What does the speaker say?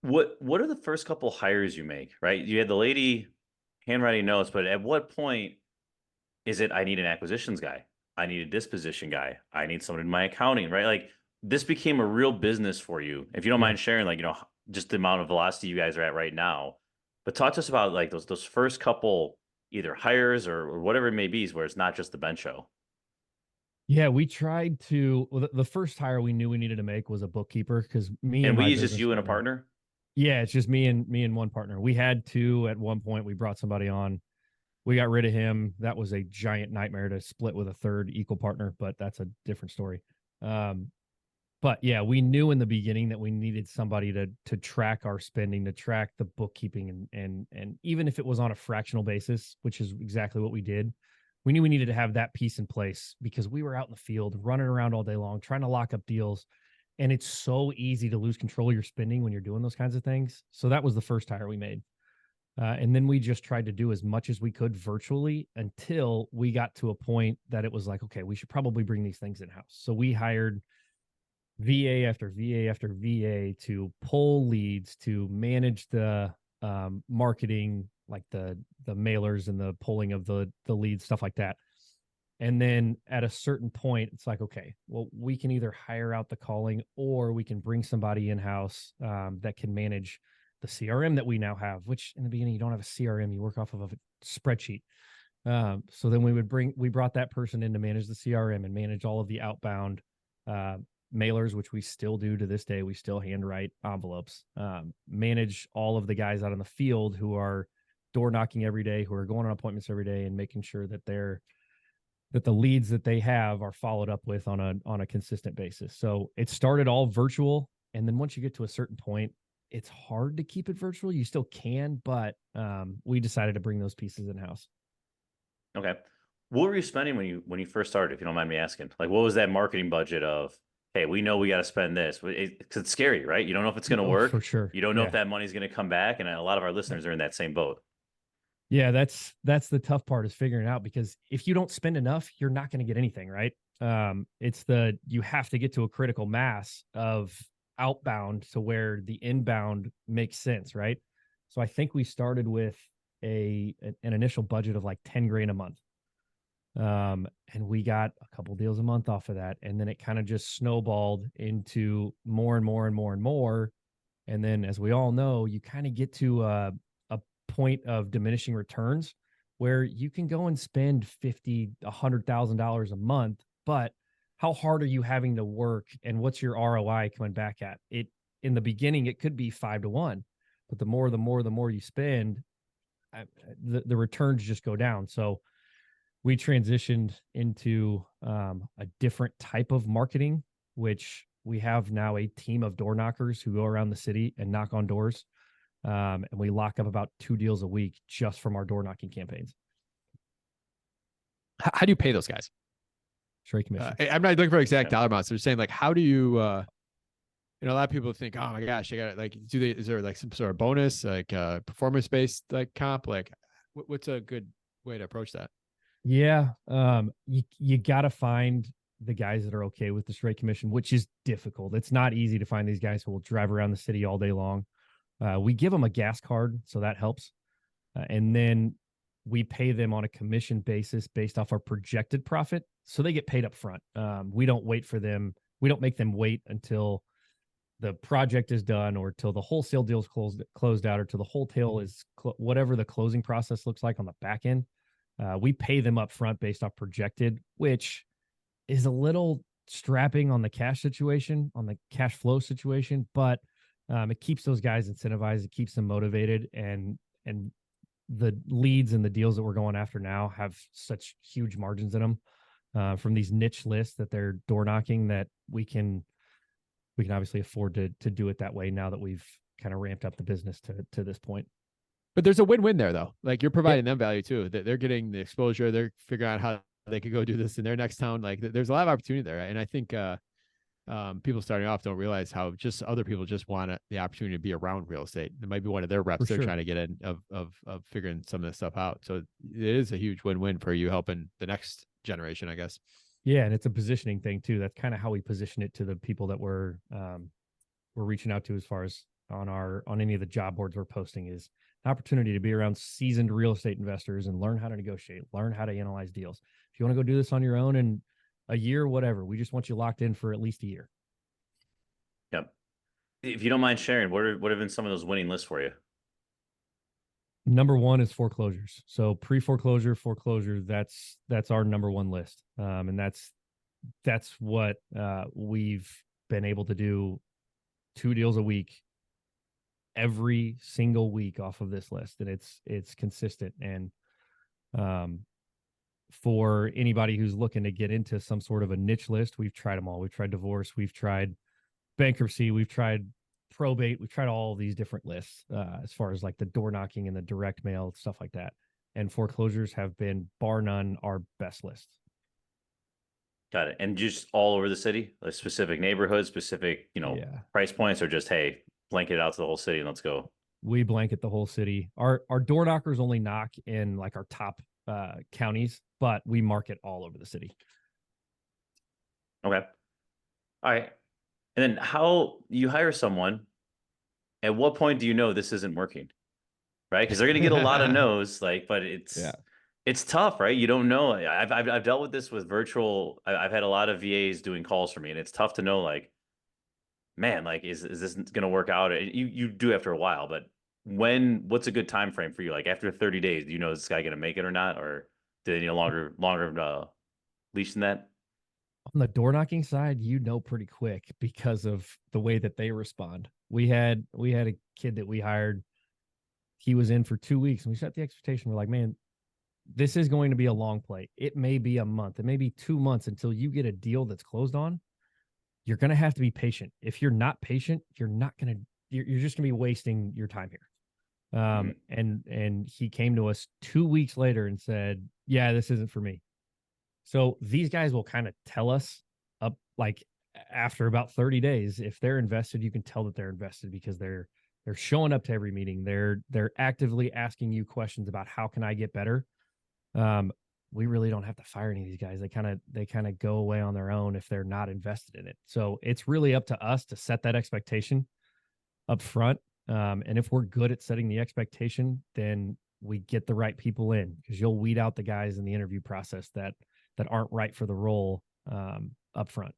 What are the first couple hires you make, right? You had the lady handwriting notes, but at what point is it I need an acquisitions guy? I need a disposition guy. I need someone in my accounting, right? Like this became a real business for you. If you don't Yeah. mind sharing, like, just the amount of velocity you guys are at right now. But talk to us about like those first couple either hires or whatever it may be, where it's not just the bench show. Yeah, we tried to. Well, the first hire we knew we needed to make was a bookkeeper because me and And we my use just business you and a partner. partner. Yeah, it's just me and one partner. We had two at one point. We brought somebody on. We got rid of him. That was a giant nightmare to split with a third equal partner, but that's a different story. Um, but yeah, we knew in the beginning that we needed somebody to track our spending, to track the bookkeeping, and even if it was on a fractional basis, which is exactly what we did, we knew we needed to have that piece in place because we were out in the field running around all day long trying to lock up deals, and it's so easy to lose control of your spending when you're doing those kinds of things. So that was the first hire we made. And then we just tried to do as much as we could virtually until we got to a point that it was like, okay, we should probably bring these things in house. So we hired VA after VA after VA to pull leads, to manage the marketing, like the mailers and the pulling of the leads, stuff like that. And then at a certain point, it's like, okay, well, we can either hire out the calling or we can bring somebody in house that can manage the CRM that we now have, which in the beginning, you don't have a CRM, you work off of a spreadsheet. So then we brought that person in to manage the CRM and manage all of the outbound uh, mailers, which we still do to this day. We still handwrite envelopes, manage all of the guys out in the field who are door knocking every day, who are going on appointments every day and making sure that the leads that they have are followed up with on a consistent basis. So it started all virtual. And then once you get to a certain point, it's hard to keep it virtual. You still can, but we decided to bring those pieces in house. Okay. What were you spending when you first started, if you don't mind me asking? Like, what was that marketing budget of, hey, we know we got to spend this? Because it's scary, right? You don't know if it's going to Oh, for work. sure. You don't know if Yeah. that money's going to come back. And a lot of our listeners are in that same boat. Yeah, that's the tough part, is figuring out, because if you don't spend enough, you're not going to get anything, right? It's you have to get to a critical mass of outbound to where the inbound makes sense, right? So I think we started with an initial budget of like 10 grand a month. And we got a couple deals a month off of that. And then it kind of just snowballed into more and more and more and more. And then, as we all know, you kind of get to a point of diminishing returns where you can go and spend $100,000 a month, but how hard are you having to work, and what's your ROI coming back at it? In the beginning, it could be 5 to 1, but the more you spend, the returns just go down. So we transitioned into a different type of marketing, which we have now a team of door knockers who go around the city and knock on doors. And we lock up about 2 deals a week just from our door knocking campaigns. How do you pay those guys? Straight commission. I'm not looking for exact Okay. dollar amounts. I'm saying, like, how do you, a lot of people think, oh my gosh, I got like, is there like some sort of bonus, like performance based like comp? Like, what's a good way to approach that? Yeah. You got to find the guys that are okay with the straight commission, which is difficult. It's not easy to find these guys who will drive around the city all day long. We give them a gas card, so that helps. And then we pay them on a commission basis based off our projected profit. So they get paid up front. We don't wait for them. We don't make them wait until the project is done, or till the wholesale deal is closed out, or till the wholesale is whatever the closing process looks like on the back end. We pay them up front based off projected, which is a little strapping on the cash situation, on the cash flow situation, but it keeps those guys incentivized. It keeps them motivated, and the leads and the deals that we're going after now have such huge margins in them from these niche lists that they're door knocking, that we can obviously afford to do it that way now that we've kind of ramped up the business to this point. But there's a win-win there, though. Like, you're providing them value too. That they're getting the exposure. They're figuring out how they could go do this in their next town. Like, there's a lot of opportunity there, right? And I think people starting off don't realize how just other people just want the opportunity to be around real estate. It might be one of their reps they're trying to get in of figuring some of this stuff out. So it is a huge win-win for you, helping the next generation, I guess. Yeah, and it's a positioning thing too. That's kind of how we position it to the people that we're reaching out to, as far as on any of the job boards we're posting is an opportunity to be around seasoned real estate investors and learn how to negotiate, learn how to analyze deals. If you want to go do this on your own in a year, whatever, we just want you locked in for at least a year. Yep. If you don't mind sharing, what have been some of those winning lists for you? Number one is foreclosures. So pre-foreclosure, foreclosure, that's our number one list. And that's what we've been able to do, 2 deals a week, every single week off of this list. And it's consistent. And for anybody who's looking to get into some sort of a niche list, we've tried them all. We've tried divorce, we've tried bankruptcy, we've tried probate, we've tried all these different lists as far as like the door knocking and the direct mail, stuff like that. And foreclosures have been, bar none, our best list. Got it. And just all over the city, like specific neighborhoods, specific, price points, or just, hey, blanket it out to the whole city and let's go. We blanket the whole city. Our door knockers only knock in like our top counties, but we market all over the city. Okay. All right. And then how you hire someone, at what point do you know this isn't working? Right? Because they're going to get a lot of no's, but it's tough, right? You don't know. I've dealt with this with virtual. I've had a lot of VAs doing calls for me, and it's tough to know, man, is this going to work out? You do after a while, but what's a good time frame for you? Like after 30 days, do you know is this guy going to make it or not, or do they need a longer leash than that? On the door knocking side, pretty quick because of the way that they respond. We had a kid that we hired. He was in for 2 weeks, and we set the expectation. We're like, man, this is going to be a long play. It may be a month. It may be 2 months until you get a deal that's closed on. You're going to have to be patient. If you're not patient, you're just going to be wasting your time here. And he came to us 2 weeks later and said, yeah, this isn't for me. So these guys will kind of tell us up after about 30 days, if they're invested, you can tell that they're invested because they're showing up to every meeting. They're actively asking you questions about how can I get better. We really don't have to fire any of these guys. They kind of go away on their own if they're not invested in it. So it's really up to us to set that expectation up front. And if we're good at setting the expectation, then we get the right people in, because you'll weed out the guys in the interview process that aren't right for the role up front.